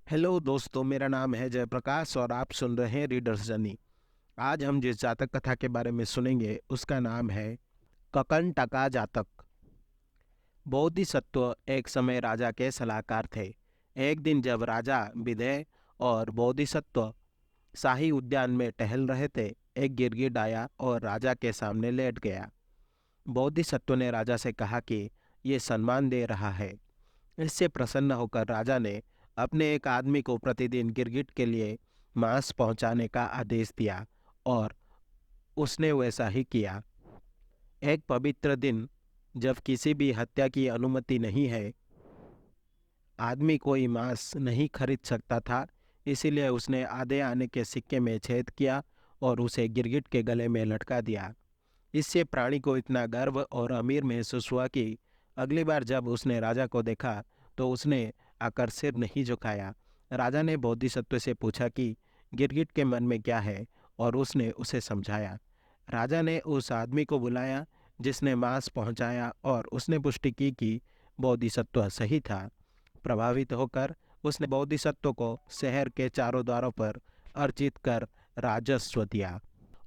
Hello दोस्तों, मेरा नाम है जयप्रकाश और आप सुन रहे हैं रीडर्स जर्नी। आज हम जिस जातक कथा के बारे में सुनेंगे उसका नाम है ककन जातक। बोधिसत्व एक समय राजा के सलाहकार थे। एक दिन जब राजा विदय और बोधिसत्व शाही उद्यान में टहल रहे थे, एक गिरगिट आया और राजा के सामने लेट गया। बोधिसत्व ने राजा से कहा कि ये सम्मान दे रहा है। इससे प्रसन्न होकर राजा ने अपने एक आदमी को प्रतिदिन गिरगिट के लिए मांस पहुंचाने का आदेश दिया और उसने वैसा ही किया। एक पवित्र दिन, जब किसी भी हत्या की अनुमति नहीं है, आदमी कोई मांस नहीं खरीद सकता था, इसीलिए उसने आधे आने के सिक्के में छेद किया और उसे गिरगिट के गले में लटका दिया। इससे प्राणी को इतना गर्व और अमीर महसूस हुआ कि अगली बार जब उसने राजा को देखा तो उसने आकर सिर नहीं झुकाया। राजा ने बोधिसत्व से पूछा कि गिरगिट के मन में क्या है, और उसने उसे समझाया। राजा ने उस आदमी को बुलाया जिसने मांस पहुंचाया और उसने पुष्टि की कि बोधिसत्व सही था। प्रभावित होकर उसने बोधिसत्व को शहर के चारों द्वारों पर अर्जित कर राजस्व दिया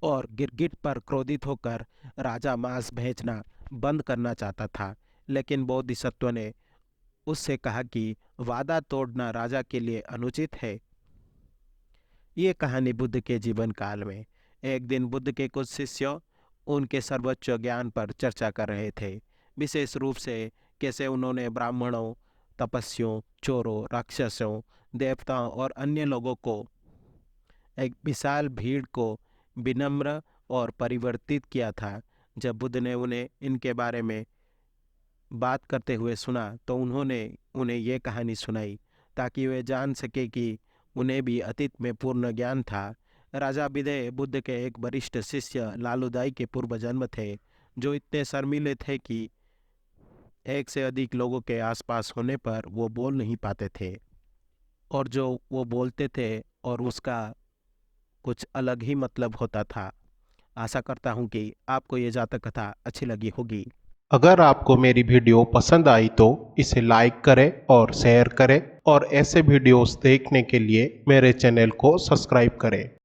और गिरगिट पर क्रोधित होकर राजा मांस भेजना बंद करना चाहता था, लेकिन बोधिसत्व ने उससे कहा कि वादा तोड़ना राजा के लिए अनुचित है। ये कहानी बुद्ध के जीवन काल में। एक दिन बुद्ध के कुछ शिष्य उनके सर्वोच्च ज्ञान पर चर्चा कर रहे थे, विशेष रूप से कैसे उन्होंने ब्राह्मणों, तपस्वियों, चोरों, राक्षसों, देवताओं और अन्य लोगों को, एक विशाल भीड़ को विनम्र और परिवर्तित किया था। जब बुद्ध ने उन्हें इनके बारे में बात करते हुए सुना तो उन्होंने उन्हें ये कहानी सुनाई ताकि वे जान सके कि उन्हें भी अतीत में पूर्ण ज्ञान था। राजा विदय बुद्ध के एक वरिष्ठ शिष्य लालूदाई के पूर्व जन्म थे, जो इतने शर्मीले थे कि एक से अधिक लोगों के आसपास होने पर वो बोल नहीं पाते थे, और जो वो बोलते थे और उसका कुछ अलग ही मतलब होता था। आशा करता हूँ कि आपको ये जातक कथा अच्छी लगी होगी। अगर आपको मेरी वीडियो पसंद आई तो इसे लाइक करें और शेयर करें और ऐसे वीडियोस देखने के लिए मेरे चैनल को सब्सक्राइब करें।